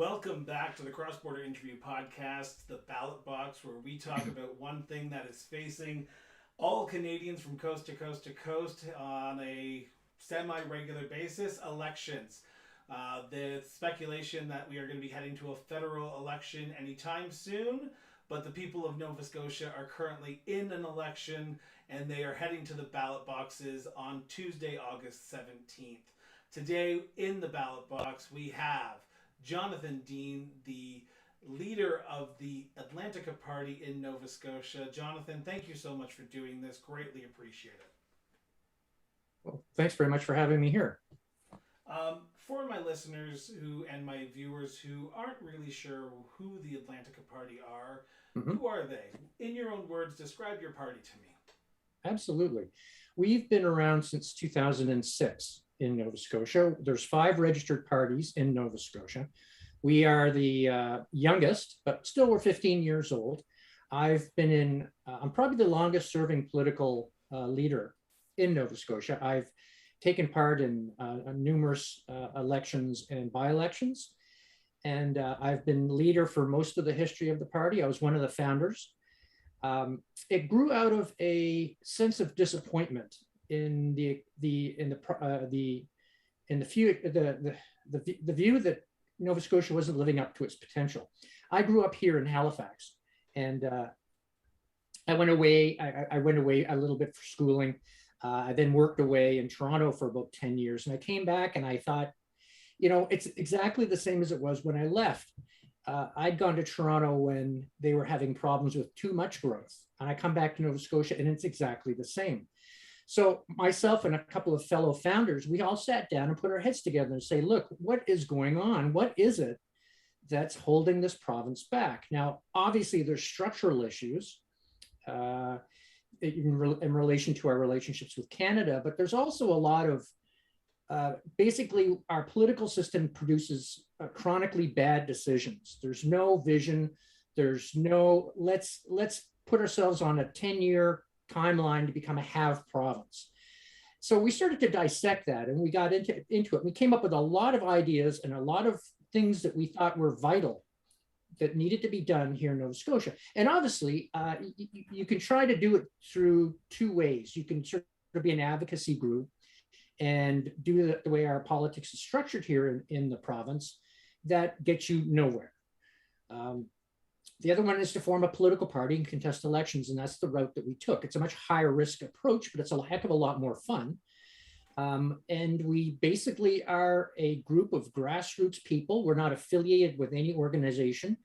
Welcome back to the Cross Border Interview Podcast, the Ballot Box, where we talk about one thing that is facing all Canadians from coast to coast to coast on a semi-regular basis: elections. The speculation that we are going to be heading to a federal election anytime soon, but the people of Nova Scotia are currently in an election and they are heading to the ballot boxes on Tuesday, August 17th. Today in the ballot box, we have Jonathan Dean, the leader of the Atlantica Party in Nova Scotia. Jonathan, thank you so much for doing this. Greatly appreciate it. Well, thanks very much for having me here. For my listeners and my viewers who aren't really sure who the Atlantica Party are, who are they? In your own words, describe your party to me. Absolutely. We've been around since 2006 in Nova Scotia. There's 5 registered parties in Nova Scotia. We are the youngest, but still we're 15 years old. I'm probably the longest serving political leader in Nova Scotia. I've taken part in numerous elections and by-elections, and I've been leader for most of the history of the party. I was one of the founders. It grew out of a sense of disappointment in the view that Nova Scotia wasn't living up to its potential. I grew up here in Halifax, and I went away. I went away a little bit for schooling. I then worked away in Toronto for about 10 years, and I came back and I thought, it's exactly the same as it was when I left. I'd gone to Toronto when they were having problems with too much growth, and I come back to Nova Scotia and it's exactly the same. So myself and a couple of fellow founders, we all sat down and put our heads together and say, look, what is going on? What is it that's holding this province back? Now, obviously there's structural issues in relation to our relationships with Canada, but there's also a lot of basically our political system produces chronically bad decisions. There's no vision. There's no, let's put ourselves on a 10-year timeline to become a have province. So we started to dissect that, and we got into it. We came up with a lot of ideas and a lot of things that we thought were vital that needed to be done here in Nova Scotia. And obviously, you can try to do it through 2 ways. You can sort of be an advocacy group and do it the way our politics is structured here in the province. That gets you nowhere. The other one is to form a political party and contest elections, and that's the route that we took. It's a much higher risk approach, but it's a heck of a lot more fun. And we basically are a group of grassroots people. We're not affiliated with any organization.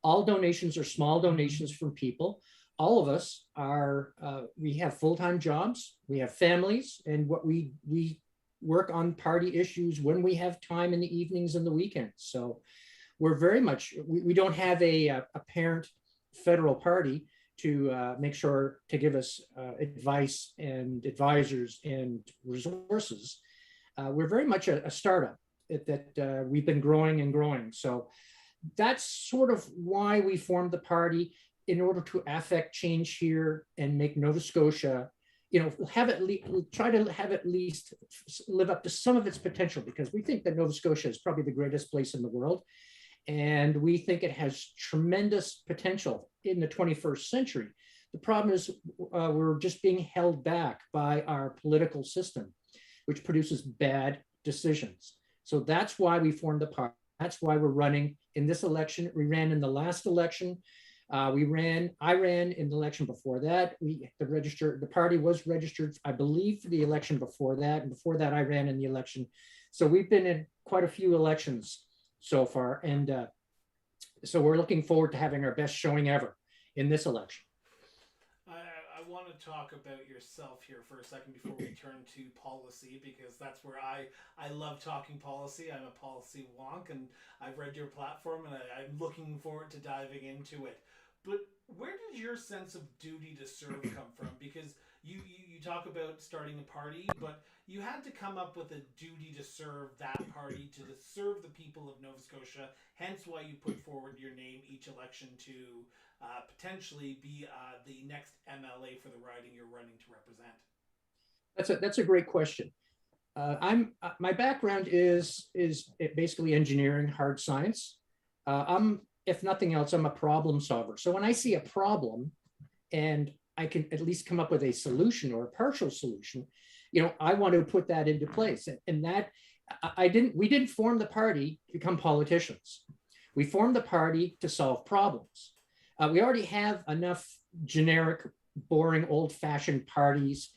All donations are small donations from people. All of us are, we have full-time jobs, we have families, and what we work on party issues when we have time in the evenings and the weekends. So we're very much, we don't have a parent federal party to make sure to give us advice and advisors and resources. We're very much a startup that we've been growing and growing. So that's sort of why we formed the party, in order to affect change here and make Nova Scotia, try to have at least live up to some of its potential, because we think that Nova Scotia is probably the greatest place in the world. And we think it has tremendous potential in the 21st century. The problem is we're just being held back by our political system, which produces bad decisions. So that's why we formed the party. That's why we're running in this election. We ran in the last election. I ran in the election before that. The party was registered, I believe, for the election before that. And before that, I ran in the election. So we've been in quite a few elections so far. And so we're looking forward to having our best showing ever in this election. I want to talk about yourself here for a second before we turn to policy, because that's where I love talking policy. I'm a policy wonk, and I've read your platform, and I'm looking forward to diving into it. But where did your sense of duty to serve come from? Because you talk about starting a party, but you had to come up with a duty to serve that party, to serve the people of Nova Scotia, hence why you put forward your name each election to potentially be the next MLA for the riding you're running to represent. That's a great question. My background is basically engineering, hard science. If nothing else, I'm a problem solver. So when I see a problem and I can at least come up with a solution or a partial solution, I want to put that into place. And that we didn't form the party to become politicians. We formed the party to solve problems. We already have enough generic, boring, old-fashioned parties.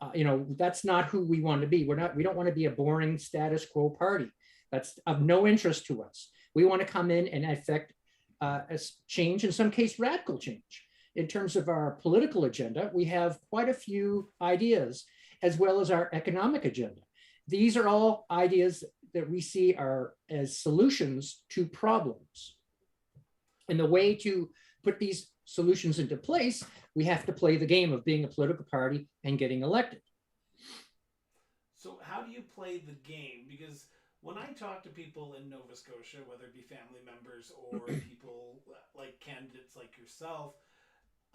That's not who we want to be. We don't want to be a boring status quo party. That's of no interest to us. We want to come in and affect a change, in some case, radical change. In terms of our political agenda, we have quite a few ideas, as well as our economic agenda. These are all ideas that we see as solutions to problems. And the way to put these solutions into place, we have to play the game of being a political party and getting elected. So how do you play the game? Because when I talk to people in Nova Scotia, whether it be family members or people like candidates like yourself,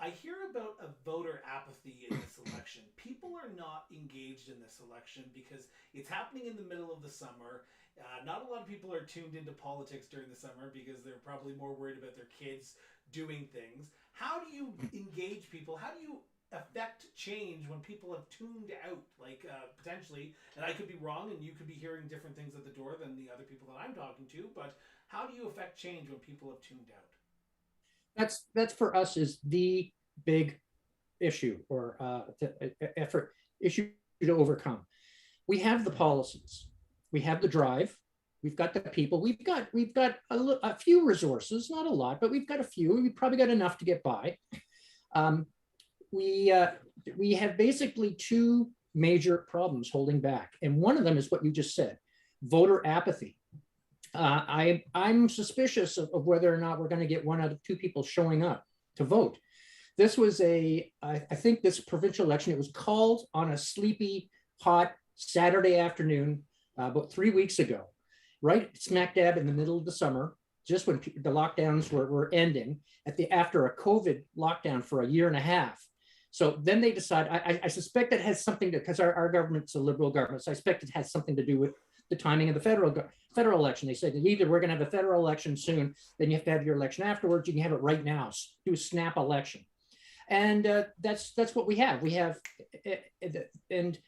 I hear about a voter apathy in this election. People are not engaged in this election because it's happening in the middle of the summer. Not a lot of people are tuned into politics during the summer because they're probably more worried about their kids doing things. How do you engage people? How do you affect change when people have tuned out, potentially, and I could be wrong and you could be hearing different things at the door than the other people that I'm talking to, but how do you affect change when people have tuned out? That's for us is the big issue or issue to overcome. We have the policies, we have the drive, we've got the people, we've got a few resources, not a lot, but we've got a few. We've probably got enough to get by. We have basically two major problems holding back, and one of them is what you just said: voter apathy. I'm suspicious of whether or not we're going to get one out of two people showing up to vote. This was I think this provincial election, it was called on a sleepy, hot Saturday afternoon about 3 weeks ago, right smack dab in the middle of the summer, just when the lockdowns were ending, after a COVID lockdown for a year and a half. So then they decide, I suspect that has something to, because our government's a Liberal government, so I expect it has something to do with the timing of the federal election. They said that either we're going to have a federal election soon, then you have to have your election afterwards. You can have it right now, do a snap election. And that's what we have. We have, and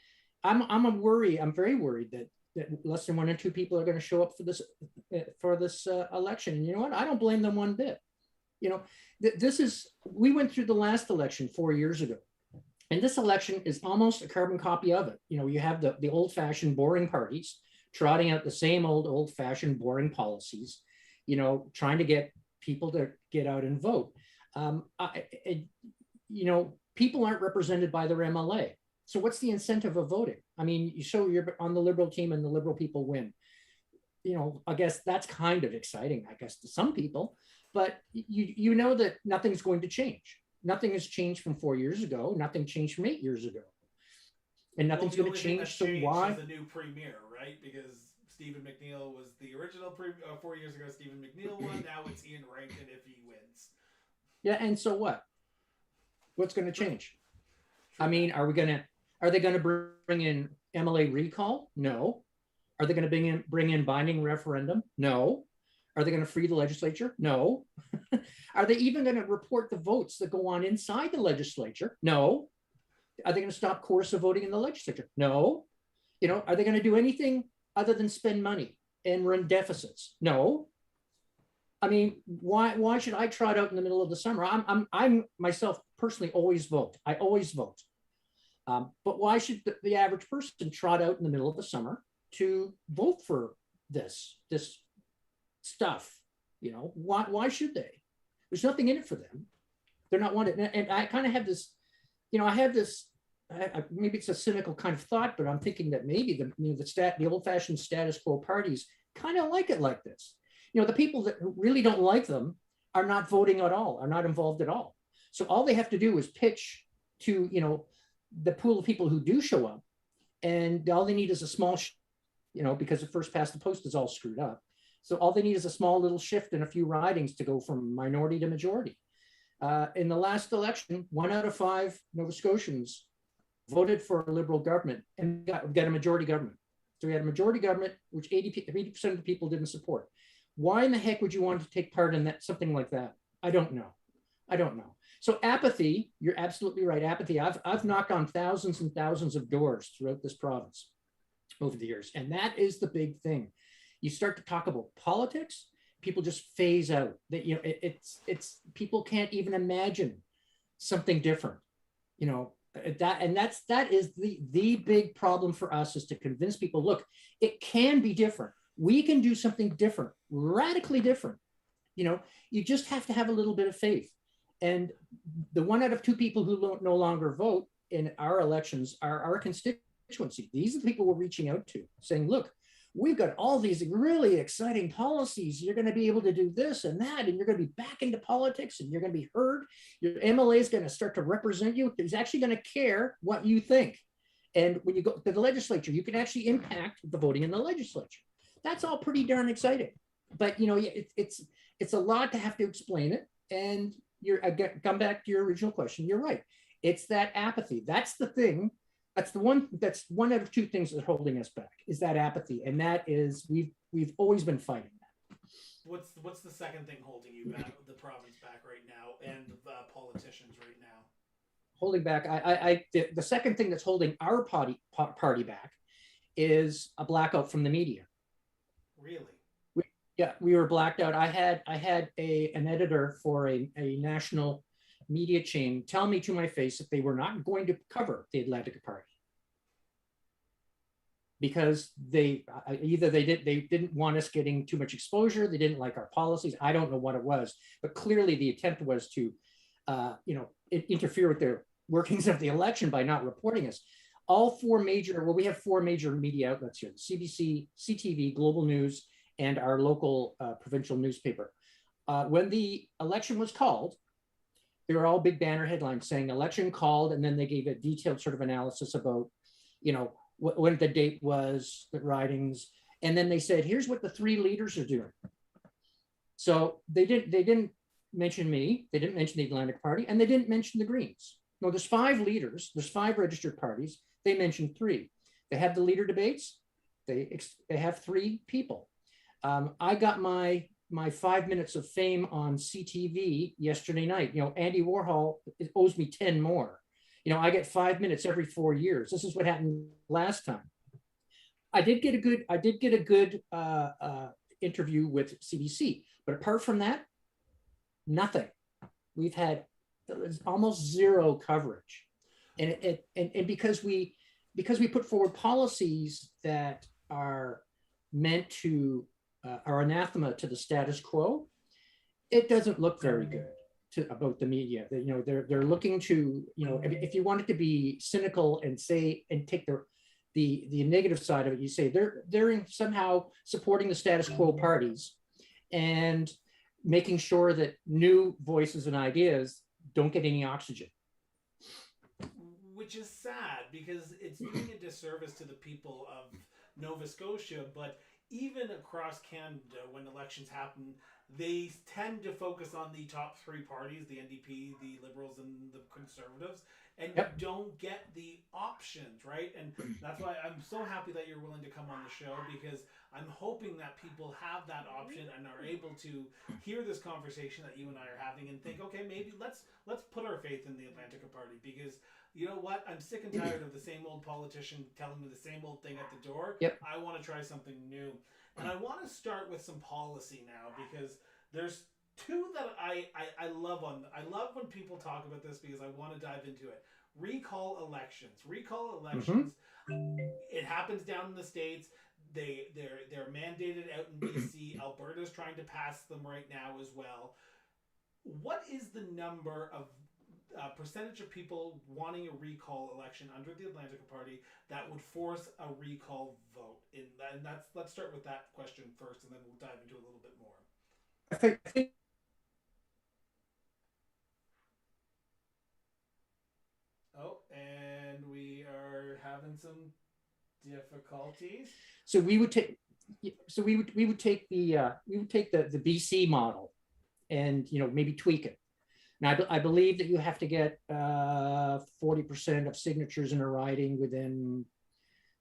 I'm very worried that less than 1 or 2 people are going to show up for this election. And you know what? I don't blame them one bit. We went through the last election 4 years ago, and this election is almost a carbon copy of it. You have the old-fashioned boring parties trotting out the same old-fashioned boring policies, trying to get people to get out and vote. People aren't represented by their MLA. So what's the incentive of voting? I mean, you're on the Liberal team and the Liberal people win. I guess that's kind of exciting, I guess, to some people, but you know that nothing's going to change. Nothing has changed from 4 years ago. Nothing changed from 8 years ago. And nothing's going to change. So why? The new premier, right? Because Stephen McNeil was the original 4 years ago. Stephen McNeil won. Now it's Ian Rankin if he wins. Yeah, and so what? What's going to change? I mean, are they going to bring in MLA recall? No. Are they going to bring in binding referendum? No. Are they going to free the legislature? No. Are they even going to report the votes that go on inside the legislature? No. Are they going to stop coercive voting in the legislature? No. Are they going to do anything other than spend money and run deficits? No. I mean, why should I trot out in the middle of the summer? I'm myself personally always vote. I always vote. But why should the average person trot out in the middle of the summer to vote for this stuff? Why should they? There's nothing in it for them. They're not wanted. And I kind of have this, maybe it's a cynical kind of thought, but I'm thinking that maybe the old-fashioned status quo parties kind of like it like this. The people that really don't like them are not voting at all, are not involved at all. So all they have to do is pitch to, the pool of people who do show up, and all they need is a small, because the first past the post is all screwed up. So all they need is a small little shift in a few ridings to go from minority to majority. In the last election, 1 out of 5 Nova Scotians voted for a Liberal government and got a majority government. So we had a majority government, which 80% of the people didn't support. Why in the heck would you want to take part in that, something like that? I don't know. I don't know. So apathy, you're absolutely right. Apathy. I've knocked on thousands and thousands of doors throughout this province over the years. And that is the big thing. You start to talk about politics, people just phase out. That, you know, it's people can't even imagine something different. You know, that is the big problem for us, is to convince people, look, it can be different. We can do something different, radically different. You know, you just have to have a little bit of faith. And the 1 out of 2 people who no longer vote in our elections are our constituency. These are the people we're reaching out to, saying, look, we've got all these really exciting policies. You're going to be able to do this and that, and you're going to be back into politics, and you're going to be heard. Your MLA is going to start to represent you. He's actually going to care what you think. And when you go to the legislature, you can actually impact the voting in the legislature. That's all pretty darn exciting. But, you know, it's a lot to have to explain it. And come back to your original question. You're right. It's that apathy. That's the thing. That's 1 out of 2 things that are holding us back, is that apathy. And that is, we've always been fighting that. What's the second thing holding you back, the province back right now, and the politicians right now? Holding back, the second thing that's holding our party back is a blackout from the media. Really? We were blacked out. I had an editor for a national media chain tell me to my face that they were not going to cover the Atlantica Party because they didn't want us getting too much exposure. They didn't like our policies. I don't know what it was, but clearly the attempt was to, interfere with the workings of the election by not reporting us. We have 4 major media outlets here: CBC, CTV, Global News, and our local provincial newspaper. When the election was called, they were all big banner headlines saying election called, and then they gave a detailed sort of analysis about, you know, when the date was, the ridings, and then they said, here's what the 3 leaders are doing. So they didn't mention me, they didn't mention the Atlantic Party, and they didn't mention the Greens. No, there's 5 leaders, there's 5 registered parties. They mentioned 3. They have the leader debates. They have 3 people. I got my 5 minutes of fame on CTV yesterday night. You know, Andy Warhol owes me 10 more. You know, I get 5 minutes every 4 years. This is what happened last time. I did get a good interview with CBC, but apart from that, nothing. We've had almost 0 coverage, and because we put forward policies that are meant to are anathema to the status quo, it doesn't look very good about the media. That, you know, they're looking to, you know, if you wanted to be cynical and say and take the negative side of it, you say they're somehow supporting the status quo parties and making sure that new voices and ideas don't get any oxygen. Which is sad, because it's doing a disservice to the people of Nova Scotia, but even across Canada, when elections happen, they tend to focus on the top 3 parties, the NDP, the Liberals, and the Conservatives, and you don't get the options, right? And that's why I'm so happy that you're willing to come on the show, because I'm hoping that people have that option and are able to hear this conversation that you and I are having and think, okay, maybe let's put our faith in the Atlantica Party, because you know what? I'm sick and tired of the same old politician telling me the same old thing at the door. Yep. I want to try something new. And I want to start with some policy now, because there's 2 that I love I love when people talk about this, because I want to dive into it. Recall elections. It happens down in the States. They're mandated out in BC. Alberta's trying to pass them right now as well. What is the number of percentage of people wanting a recall election under the Atlantica Party that would force a recall vote? And let's start with that question first, and then we'll dive into a little bit more. I think Oh, and we are having some difficulties. So we would take the BC model, and, you know, maybe tweak it. Now, I believe that you have to get 40% of signatures in a riding within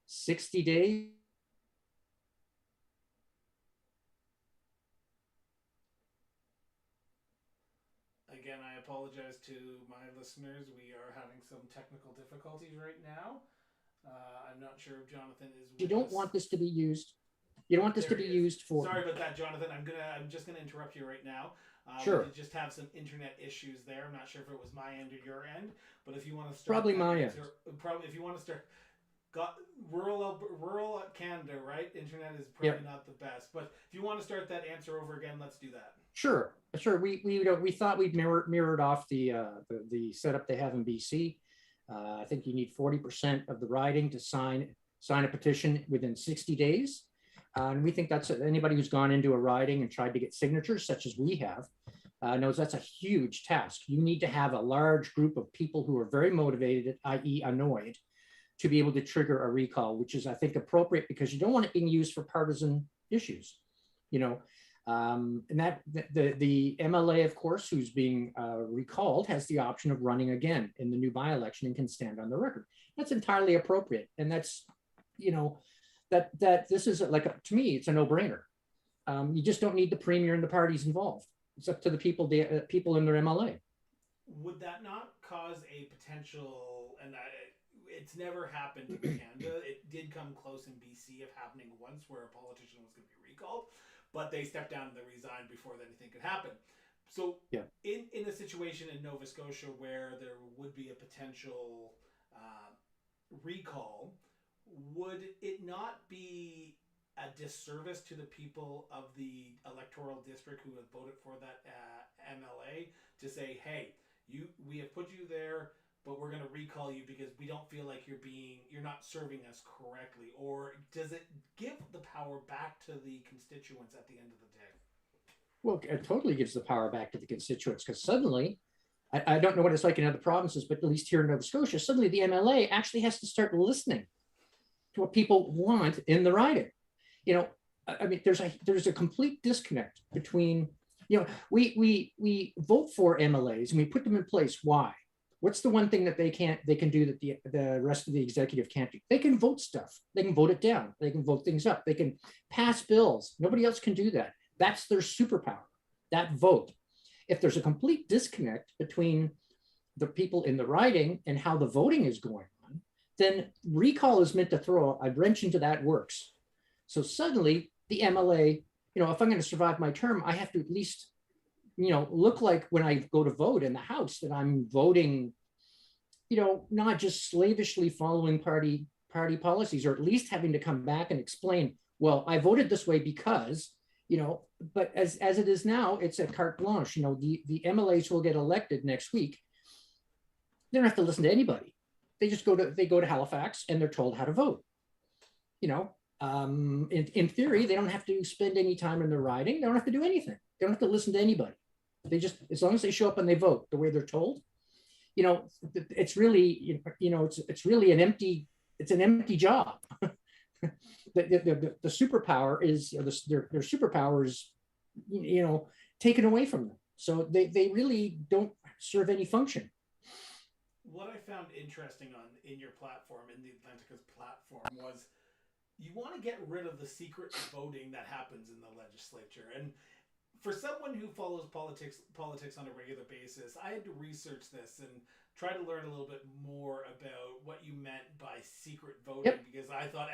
60 days. Again, I apologize to my listeners. We are having some technical difficulties right now. I'm not sure if Jonathan is You with don't us. want this to be used. You don't want this There to be he is. used for. Sorry about that, Jonathan. I'm just gonna interrupt you right now. Sure. We did just have some internet issues there. I'm not sure if it was my end or your end, but if you want to start, Probably my end. Probably if you want to start. Got rural Canada, right? Internet is probably not the best, but if you want to start that answer over again, let's do that. Sure. We thought we'd mirrored off the setup they have in BC. I think you need 40% of the riding to sign a petition within 60 days. And we think that's anybody who's gone into a riding and tried to get signatures, such as we have, knows that's a huge task. You need to have a large group of people who are very motivated, i.e. annoyed, to be able to trigger a recall, which is, I think, appropriate because you don't want it being used for partisan issues, and that the MLA, of course, who's being recalled has the option of running again in the new by-election and can stand on the record. That's entirely appropriate. And that's, that this is to me, it's a no-brainer. You just don't need the premier and the parties involved. It's up to the people in their MLA. Would that not cause a potential, and it's never happened in Canada. It did come close in BC of happening once where a politician was going to be recalled, but they stepped down and they resigned before anything could happen. So in a situation in Nova Scotia where there would be a potential recall, would it not be a disservice to the people of the electoral district who have voted for that MLA to say, hey, we have put you there, but we're going to recall you because we don't feel like you're not serving us correctly? Or does it give the power back to the constituents at the end of the day? Well, it totally gives the power back to the constituents, because suddenly, I don't know what it's like in other provinces, but at least here in Nova Scotia, suddenly the MLA actually has to start listening to what people want in the riding. I mean, there's a complete disconnect between, we vote for MLAs and we put them in place. Why? What's the one thing that they can do that the rest of the executive can't do? They can vote stuff. They can vote it down. They can vote things up. They can pass bills. Nobody else can do that. That's their superpower, that vote. If there's a complete disconnect between the people in the riding and how the voting is going on, then recall is meant to throw a wrench into that works. So suddenly the MLA, if I'm going to survive my term, I have to at least look like when I go to vote in the House that I'm voting, not just slavishly following party policies, or at least having to come back and explain, well, I voted this way because, but as it is now, it's a carte blanche. The MLAs who will get elected next week, they don't have to listen to anybody. They just go to Halifax and they're told how to vote. In theory, they don't have to spend any time in their riding. They don't have to do anything. They don't have to listen to anybody. They just, as long as they show up and they vote the way they're told, it's really, it's really an empty job. The superpower is, their superpower is, taken away from them. So they really don't serve any function. What I found interesting in your platform, in the Atlantica's platform, was you want to get rid of the secret voting that happens in the legislature. And for someone who follows politics on a regular basis, I had to research this and try to learn a little bit more about what you meant by secret voting, because I thought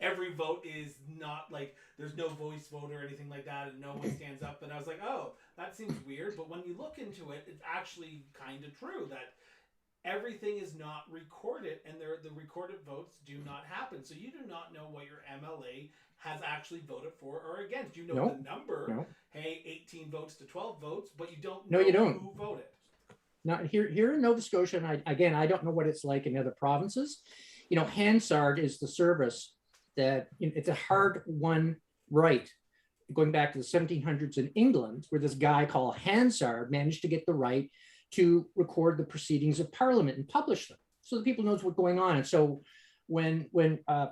every vote is not like, there's no voice vote or anything like that, and no one stands up. And I was like, oh, that seems weird. But when you look into it, it's actually kind of true that everything is not recorded, and the recorded votes do not happen. So you do not know what your MLA has actually voted for or against. You know the number, hey, 18 votes to 12 votes, but you don't know who voted. Not here in Nova Scotia, and I don't know what it's like in other provinces. Hansard is the service that, it's a hard-won right, going back to the 1700s in England, where this guy called Hansard managed to get the right to record the proceedings of Parliament and publish them, so that people knows what's going on. And so when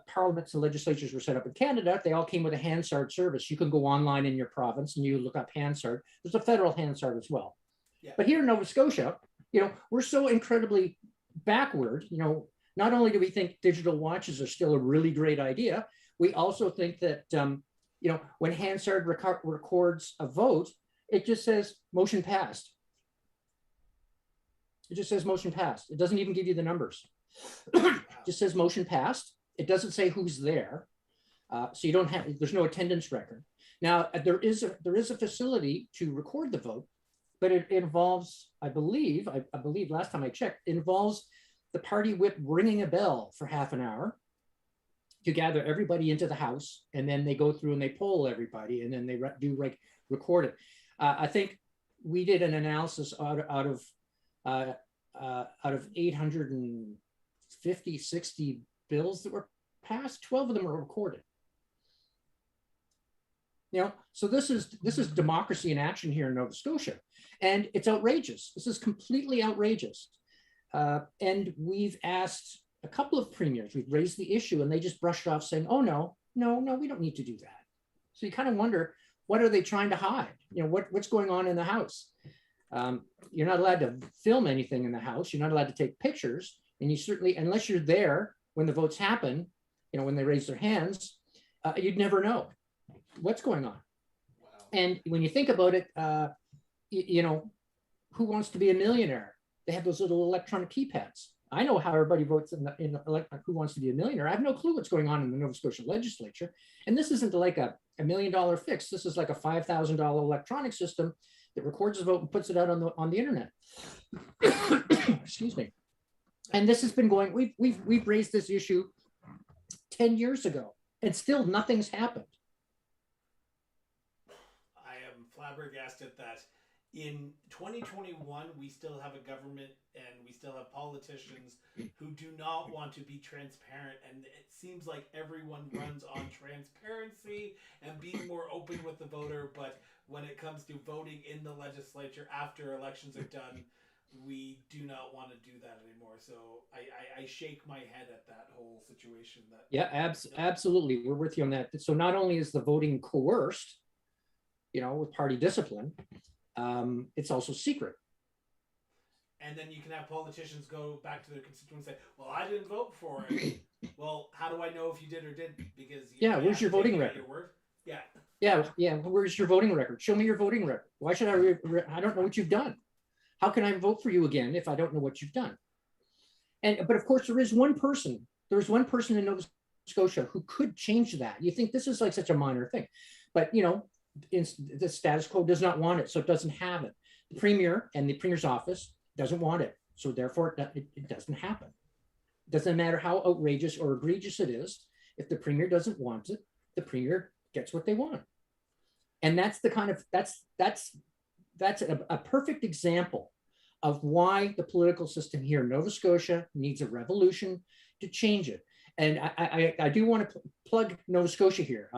parliaments and legislatures were set up in Canada, they all came with a Hansard service. You can go online in your province and you look up Hansard. There's a federal Hansard as well. Yeah. But here in Nova Scotia, we're so incredibly backward. Not only do we think digital watches are still a really great idea, we also think that, when Hansard records a vote, it just says motion passed. It just says motion passed. It doesn't even give you the numbers. It just says motion passed. It doesn't say who's there. So you don't have, there's no attendance record. Now, there is a facility to record the vote, but it involves, I believe last time I checked, it involves the party whip ringing a bell for half an hour to gather everybody into the house, and then they go through and they poll everybody, and then they record it. I think we did an analysis out of 850, 60 bills that were passed, 12 of them are recorded. You know, so this is democracy in action here in Nova Scotia, and it's outrageous. This is completely outrageous. And we've asked a couple of premiers, we've raised the issue, and they just brushed off saying, oh, no, we don't need to do that. So you kind of wonder, what are they trying to hide? You know, what's going on in the house? You're not allowed to film anything in the house. You're not allowed to take pictures. And you certainly, unless you're there when the votes happen, you know, when they raise their hands, you'd never know what's going on. Wow. And when you think about it, you know, who wants to be a millionaire? They have those little electronic keypads. I know how everybody votes in Who Wants to Be a Millionaire. I have no clue what's going on in the Nova Scotia legislature. And this isn't like a $1 million fix. This is like a $5,000 electronic system that records the vote and puts it out on the internet. Excuse me. And this has been going, we've raised this issue 10 years ago, and still nothing's happened. I am flabbergasted that in 2021, we still have a government and we still have politicians who do not want to be transparent. And it seems like everyone runs on transparency and being more open with the voter. But when it comes to voting in the legislature after elections are done, we do not want to do that anymore. So I shake my head at that whole situation. That absolutely. We're with you on that. So not only is the voting coerced, you know, with party discipline, it's also secret. And then you can have politicians go back to their constituents and say, well, I didn't vote for it. Well, how do I know if you did or didn't? Because where's your voting record? Where's your voting record? Show me your voting record. Why should I don't know what you've done. How can I vote for you again if I don't know what you've done? But of course, there's one person in Nova Scotia who could change that. You think this is like such a minor thing, but you know, the status quo does not want it, so it doesn't have it. The premier and the premier's office doesn't want it, so therefore it doesn't happen. It doesn't matter how outrageous or egregious it is. If the premier doesn't want it, the premier gets what they want. And that's the kind of that's a perfect example of why the political system here in Nova Scotia needs a revolution to change it. And I do want to plug Nova Scotia here.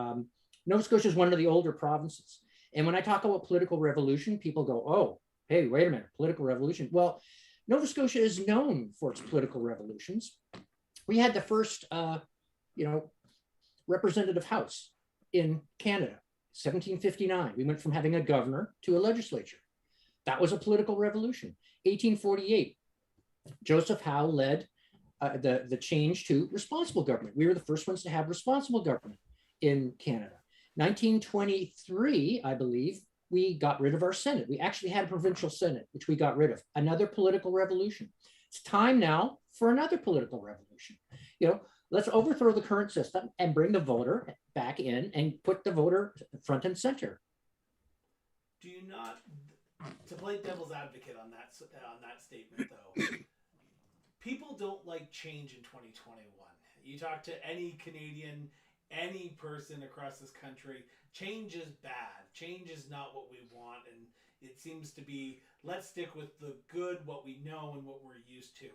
Nova Scotia is one of the older provinces. And when I talk about political revolution, people go, oh, hey, wait a minute, political revolution. Well, Nova Scotia is known for its political revolutions. We had the first, representative house in Canada, 1759. We went from having a governor to a legislature. That was a political revolution. 1848, Joseph Howe led the change to responsible government. We were the first ones to have responsible government in Canada. 1923, I believe, we got rid of our Senate. We actually had a provincial Senate, which we got rid of. Another political revolution. It's time now for another political revolution. You know, let's overthrow the current system and bring the voter back in and put the voter front and center. Do you not, to play devil's advocate on that statement though, people don't like change in 2021. You talk to any Canadian, any person across this country, change is bad. Change is not what we want. And it seems to be, let's stick with the good, what we know and what we're used to.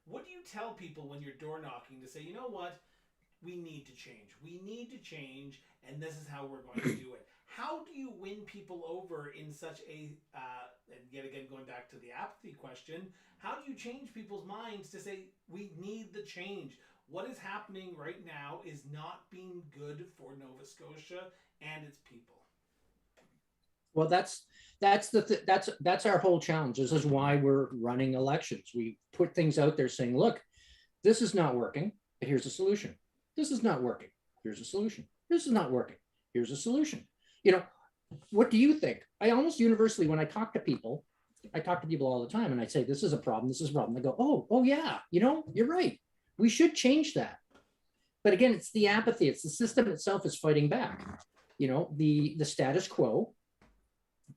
What do you tell people when you're door knocking to say, you know what, we need to change. We need to change, and this is how we're going to do it. How do you win people over in such a, and yet again, going back to the apathy question, how do you change people's minds to say, we need the change? What is happening right now is not being good for Nova Scotia and its people. Well, that's our whole challenge. This is why we're running elections. We put things out there saying, look, this is not working, but here's a solution. This is not working. Here's a solution. This is not working. Here's a solution. You know, what do you think? I almost universally, when I talk to people, I talk to people all the time and I say, this is a problem, this is a problem. They go, oh yeah, you're right. We should change that. But again, it's the apathy. It's the system itself is fighting back. The status quo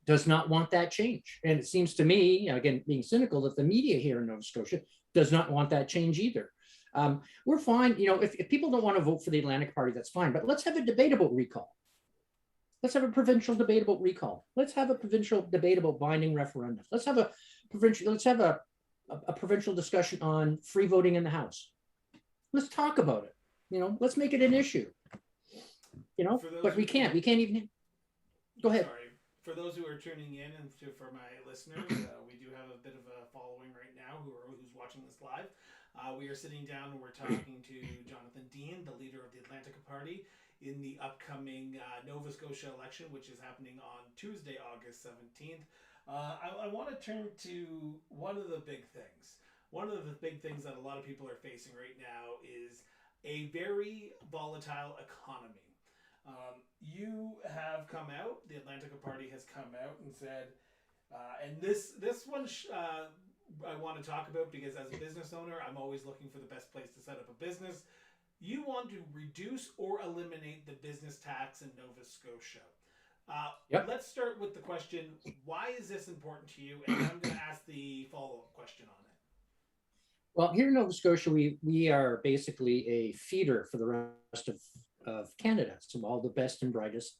does not want that change. And it seems to me, again, being cynical, that the media here in Nova Scotia does not want that change either. We're fine. If people don't want to vote for the Atlantica Party, that's fine. But let's have a debate about recall. Let's have a provincial debate about recall. Let's have a provincial debate about binding referendums. Let's have a provincial discussion on free voting in the House. Let's talk about it. Let's make it an issue. But we can't even. Go ahead. Sorry. For those who are tuning in, and for my listeners, we do have a bit of a following right now who's watching this live. We are sitting down and we're talking to Jonathan Dean, the leader of the Atlantica Party, in the upcoming Nova Scotia election, which is happening on Tuesday, August 17th. I want to turn to one of the big things. One of the big things that a lot of people are facing right now is a very volatile economy. You have come out, the Atlantica Party has come out and said, and this one I want to talk about because as a business owner, I'm always looking for the best place to set up a business. You want to reduce or eliminate the business tax in Nova Scotia. Yep. Let's start with the question, why is this important to you? And I'm going to ask the follow-up question on it. Well, here in Nova Scotia, we are basically a feeder for the rest of Canada. So all the best and brightest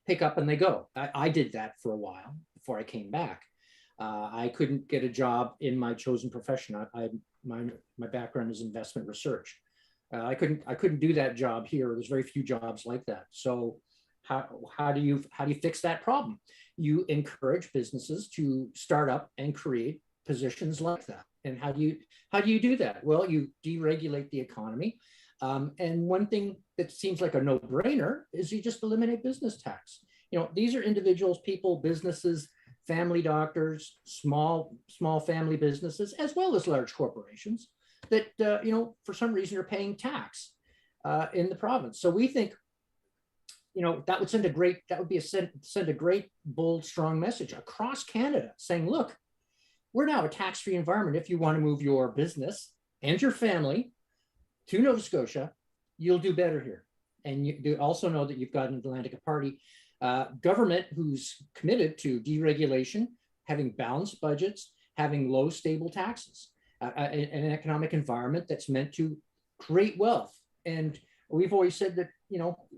pick up and they go. I did that for a while before I came back. I couldn't get a job in my chosen profession. My background is investment research. I couldn't do that job here. There's very few jobs like that. So how do you fix that problem? You encourage businesses to start up and create positions like that. And how do you do that? Well, you deregulate the economy. And one thing that seems like a no-brainer is you just eliminate business tax. These are individuals, people, businesses, family doctors, small family businesses, as well as large corporations that, for some reason are paying tax in the province. So we think, that would send a great, bold, strong message across Canada saying, look, we're now a tax-free environment. If you want to move your business and your family to Nova Scotia, you'll do better here. And you also know that you've got an Atlantica Party government who's committed to deregulation, having balanced budgets, having low, stable taxes, an economic environment that's meant to create wealth. And we've always said that,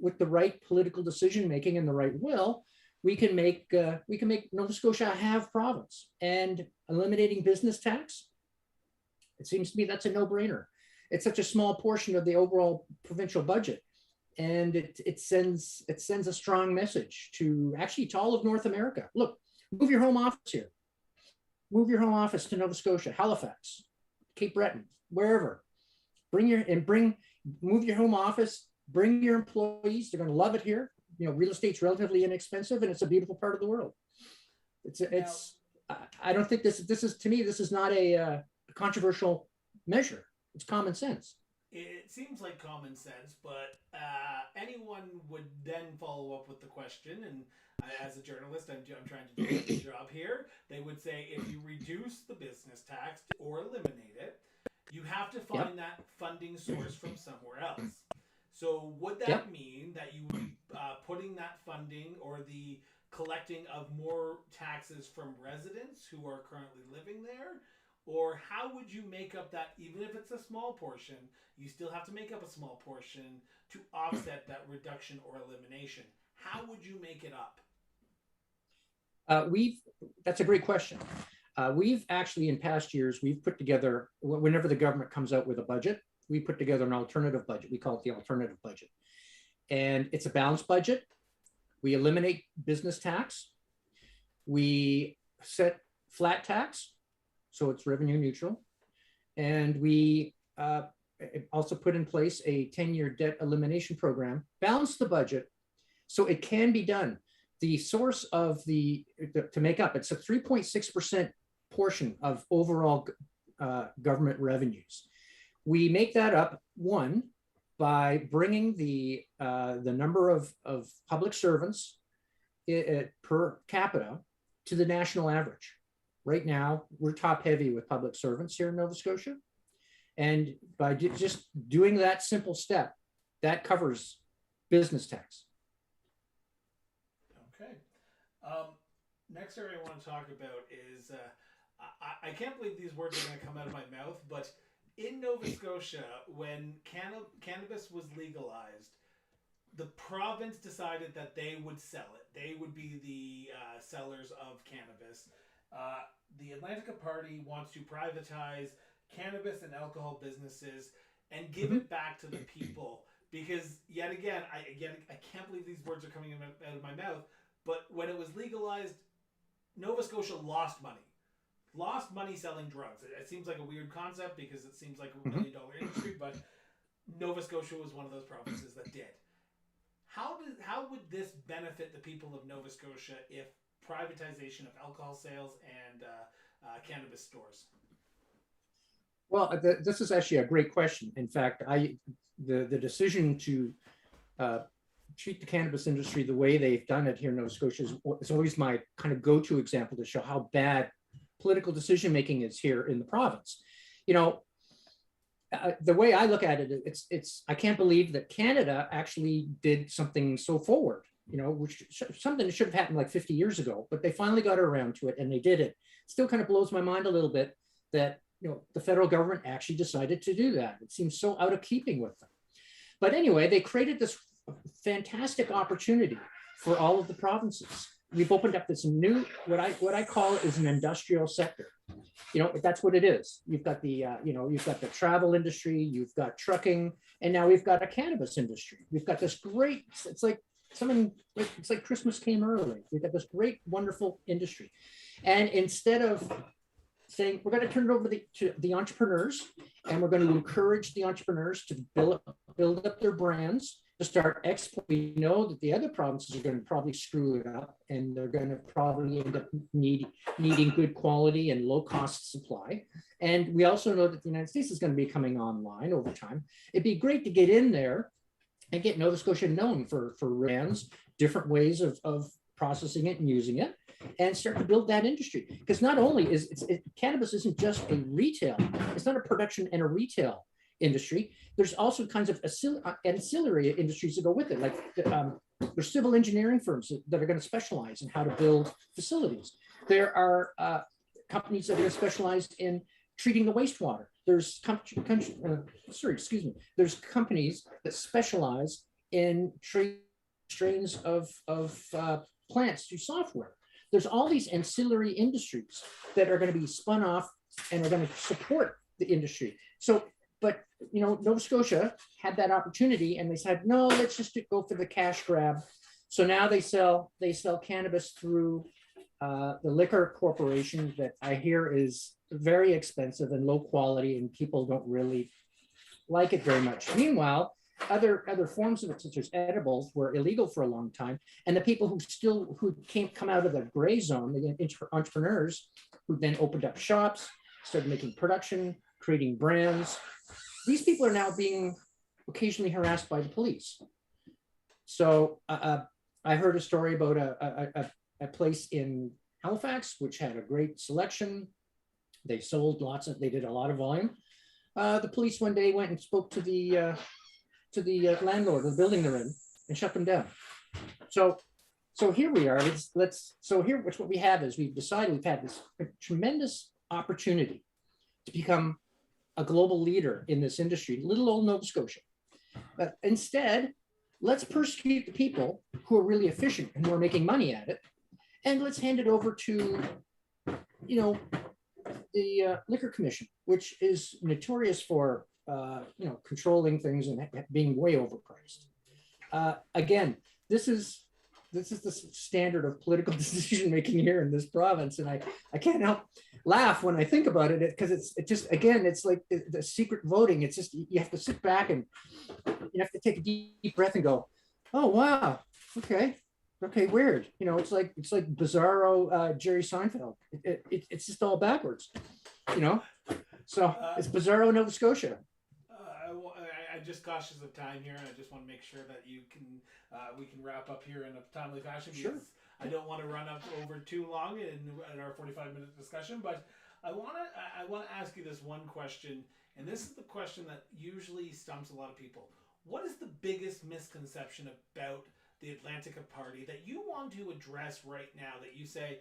with the right political decision making and the right will, we can make Nova Scotia a have province. And eliminating business tax, it seems to me that's a no-brainer. It's such a small portion of the overall provincial budget, and it sends a strong message to all of North America. Look, move your home office here. Move your home office to Nova Scotia, Halifax, Cape Breton, wherever. Move your home office. Bring your employees. They're going to love it here. Real estate's relatively inexpensive, and it's a beautiful part of the world. I don't think this is to me. This is not a controversial measure. It's common sense. It seems like common sense, but anyone would then follow up with the question, and as a journalist, I'm trying to do a job here. They would say, if you reduce the business tax or eliminate it, you have to find that funding source from somewhere else. So would that mean that you would be putting that funding or the collecting of more taxes from residents who are currently living there? Or how would you make up that, even if it's a small portion, you still have to make up a small portion to offset that reduction or elimination? How would you make it up? That's a great question. We've actually, in past years, we've put together, whenever the government comes out with a budget, we put together an alternative budget. We call it the alternative budget. And it's a balanced budget. We eliminate business tax. We set flat tax, so it's revenue neutral. And we also put in place a 10-year debt elimination program, balance the budget so it can be done. The source of to make up, it's a 3.6% portion of overall government revenues. We make that up, one, by bringing the number of public servants per capita to the national average. right now, we're top heavy with public servants here in Nova Scotia. And by just doing that simple step, that covers business tax. Okay. Next area I want to talk about is I can't believe these words are going to come out of my mouth, but in Nova Scotia, when cannabis was legalized, the province decided that they would sell it. They would be the sellers of cannabis. The Atlantica Party wants to privatize cannabis and alcohol businesses and give it back to the people. Because yet again, I can't believe these words are coming out of my mouth. But when it was legalized, Nova Scotia lost money selling drugs. It seems like a weird concept because it seems like a $1 million industry, but Nova Scotia was one of those provinces that did. How would this benefit the people of Nova Scotia if privatization of alcohol sales and cannabis stores? Well, this is actually a great question. In fact, the decision to treat the cannabis industry the way they've done it here in Nova Scotia is always my kind of go-to example to show how bad political decision-making is here in the province. You know, the way I look at it, I can't believe that Canada actually did something so forward, you know, which something that should have happened like 50 years ago, but they finally got around to it and they did it. Still kind of blows my mind a little bit that, you know, the federal government actually decided to do that. It seems so out of keeping with them. But anyway, they created this fantastic opportunity for all of the provinces. We've opened up this new, what I call is an industrial sector. You know, that's what it is. You've got the, you've got the travel industry, you've got trucking, and now we've got a cannabis industry. We've got this great, it's like Christmas came early. We've got this great, wonderful industry. And instead of saying, we're going to turn it over to the entrepreneurs, and we're going to encourage the entrepreneurs to build up their brands, to start exporting. We know that the other provinces are going to probably screw it up, and they're going to probably end up needing good quality and low cost supply. And we also know that the United States is going to be coming online over time. It'd be great to get in there and get Nova Scotia known for brands, different ways of processing it and using it, and start to build that industry. Because not only cannabis isn't just a retail, it's not a production and a retail industry. There's also kinds of ancillary industries that go with it. Like there's civil engineering firms that are going to specialize in how to build facilities. There are companies that are going to specialize in treating the wastewater. There's There's companies that specialize in treating strains of plants through software. There's all these ancillary industries that are going to be spun off and are going to support the industry. So, but you know, Nova Scotia had that opportunity, and they said, no, let's just go for the cash grab. So now they sell cannabis through the liquor corporation that I hear is very expensive and low quality, and people don't really like it very much. Meanwhile, other forms of it, such as edibles, were illegal for a long time, and the people who come out of the gray zone, the entrepreneurs who then opened up shops, started making production, creating brands. These people are now being occasionally harassed by the police. So I heard a story about a place in Halifax which had a great selection. They did a lot of volume. The police one day went and spoke to the landlord of the building they're in and shut them down. So here we are. What we have is we've had this tremendous opportunity to become a global leader in this industry, little old Nova Scotia. But instead, let's persecute the people who are really efficient and who are making money at it, and let's hand it over to, the Liquor Commission, which is notorious for controlling things and being way overpriced. Again, this is the standard of political decision making here in this province, and I can't help laugh when I think about it, because it's like the secret voting. It's just, you have to sit back and you have to take a deep breath and go, oh wow, okay, weird. It's like bizarro Jerry Seinfeld. It's just all backwards, So it's bizarro Nova Scotia. I'm just cautious of time here, and I just want to make sure that we can wrap up here in a timely fashion. Sure. I don't want to run up over too long in our 45-minute discussion, but I want to ask you this one question, and this is the question that usually stumps a lot of people. What is the biggest misconception about the Atlantica Party that you want to address right now, that you say,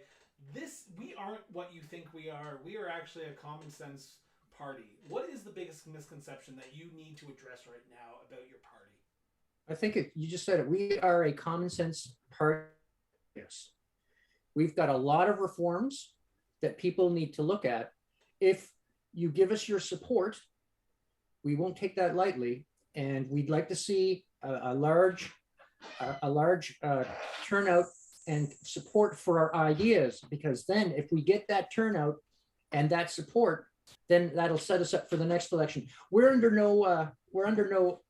we aren't what you think we are. We are actually a common sense party. What is the biggest misconception that you need to address right now about your party? I think you just said it. We are a common sense party. Yes. We've got a lot of reforms that people need to look at. If you give us your support, we won't take that lightly. And we'd like to see a large turnout and support for our ideas, because then if we get that turnout and that support, then that'll set us up for the next election. We're under no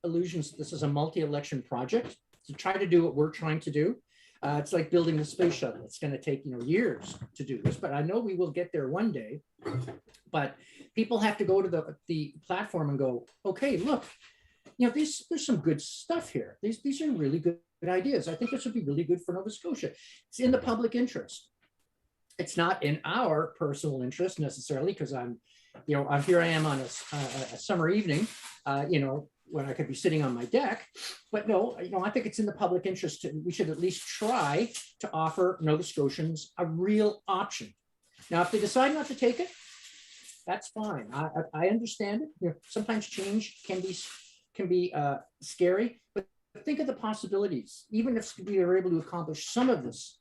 illusions that this is a multi-election project to try to do what we're trying to do. It's like building the space shuttle. It's going to take years to do this, but I know we will get there one day. But people have to go to the platform and go, okay, look, there's some good stuff here. These are really good ideas. I think this would be really good for Nova Scotia. It's in the public interest. It's not in our personal interest necessarily, because here I am on a summer evening, when I could be sitting on my deck. But no, I think it's in the public interest. We should at least try to offer Nova Scotians a real option. Now, if they decide not to take it, that's fine. I understand it. Sometimes change can be scary, but think of the possibilities. Even if we are able to accomplish some of this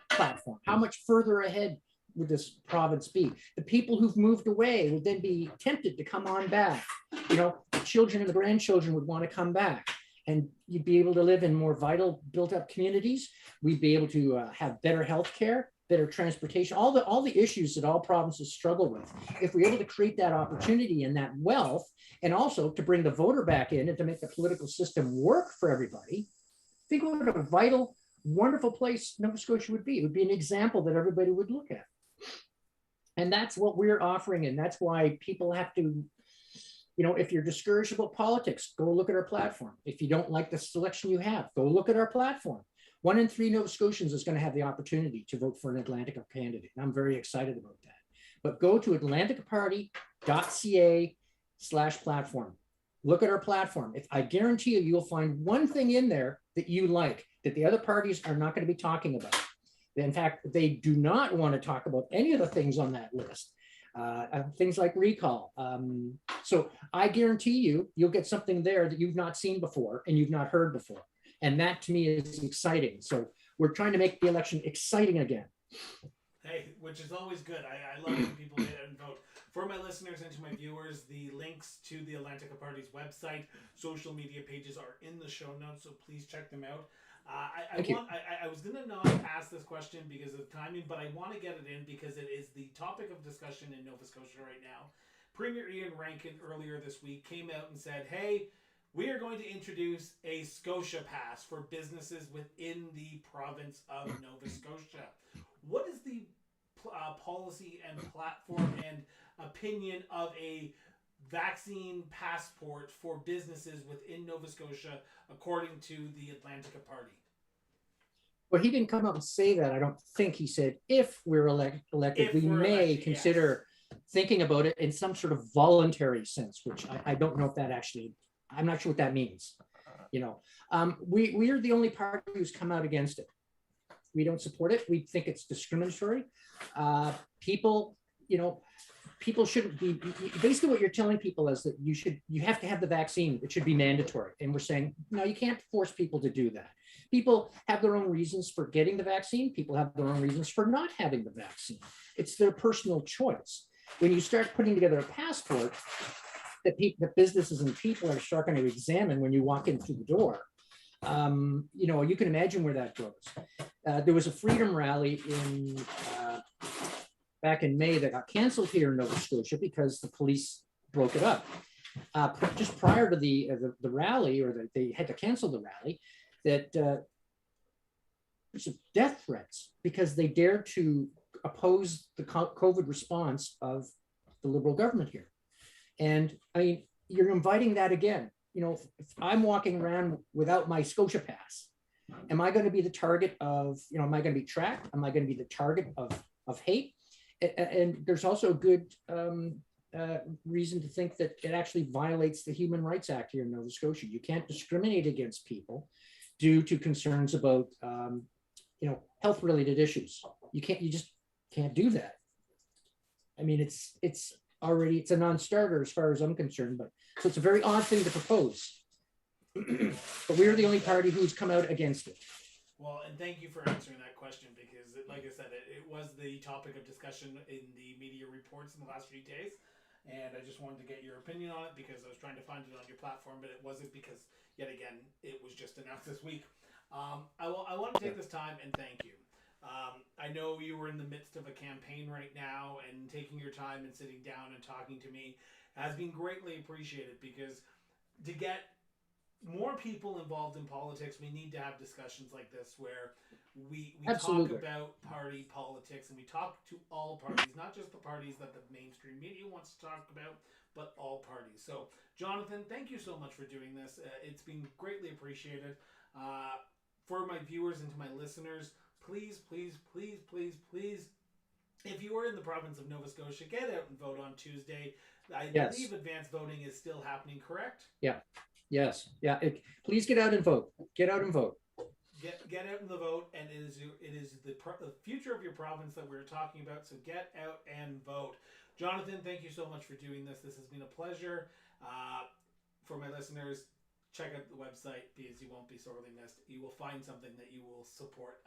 platform, how much further ahead would this province be? The people who've moved away would then be tempted to come on back. The children and the grandchildren would want to come back, and you'd be able to live in more vital, built-up communities. We'd be able to have better health care, better transportation, all the issues that all provinces struggle with. If we're able to create that opportunity and that wealth, and also to bring the voter back in and to make the political system work for everybody, think what a vital, wonderful place Nova Scotia would be. It would be an example that everybody would look at. And that's what we're offering. And that's why people have to, if you're discouraged about politics, go look at our platform. If you don't like the selection you have, go look at our platform. 1 in 3 Nova Scotians is going to have the opportunity to vote for an Atlantica candidate. And I'm very excited about that. But go to atlanticaparty.ca/platform. Look at our platform. I guarantee you'll find one thing in there that you like, that the other parties are not going to be talking about. In fact, they do not want to talk about any of the things on that list. Things like recall. So I guarantee you'll get something there that you've not seen before and you've not heard before. And that to me is exciting. So we're trying to make the election exciting again. Hey, which is always good. I love when people get out and vote. For my listeners and to my viewers, the links to the Atlantica Party's website, social media pages are in the show notes, so please check them out. I was going to not ask this question because of timing, but I want to get it in because it is the topic of discussion in Nova Scotia right now. Premier Ian Rankin earlier this week came out and said, hey, we are going to introduce a Scotia Pass for businesses within the province of Nova Scotia. What is the policy and platform and opinion of a vaccine passport for businesses within Nova Scotia, according to the Atlantica Party? Well, he didn't come up and say that. I don't think he said if we're elected, we may consider thinking about it in some sort of voluntary sense, which I don't know if that actually, I'm not sure what that means. We are the only party who's come out against it. We don't support it. We think it's discriminatory. People shouldn't be, basically what you're telling people is that you have to have the vaccine. It should be mandatory. And we're saying, no, you can't force people to do that. People have their own reasons for getting the vaccine. People have their own reasons for not having the vaccine. It's their personal choice. When you start putting together a passport that businesses and people are starting to examine when you walk in through the door, you can imagine where that goes. There was a freedom rally back in May that got canceled here in Nova Scotia because the police broke it up. Just prior to the rally, they had to cancel the rally, that there's death threats because they dared to oppose the COVID response of the Liberal government here. And I mean, you're inviting that again. If I'm walking around without my Scotia Pass, Am I going to be the target of, am I going to be tracked? Am I going to be the target of hate? And there's also a good reason to think that it actually violates the Human Rights Act here in Nova Scotia. You can't discriminate against people due to concerns about, health-related issues. You just can't do that. I mean, it's a non-starter as far as I'm concerned, but so it's a very odd thing to propose. But we're the only party who's come out against it. Well, and thank you for answering that question, because, like I said, it was the topic of discussion in the media reports in the last few days, and I just wanted to get your opinion on it because I was trying to find it on your platform, but it wasn't, because, yet again, it was just announced this week. I want to take this time and thank you. I know you were in the midst of a campaign right now, and taking your time and sitting down and talking to me has been greatly appreciated, because to get more people involved in politics, we need to have discussions like this where we talk about party politics, and we talk to all parties, not just the parties that the mainstream media wants to talk about, but all parties. So, Jonathan, thank you so much for doing this. It's been greatly appreciated. For my viewers and to my listeners, please, please, please, please, please, if you are in the province of Nova Scotia, get out and vote on Tuesday. I believe advanced voting is still happening, correct? Yeah. Yes. Yeah. Please get out and vote. Get out and vote. Get out and vote, and it is the future of your province that we're talking about. So get out and vote. Jonathan, thank you so much for doing this. This has been a pleasure. For my listeners, check out the website, because you won't be sorely missed. You will find something that you will support.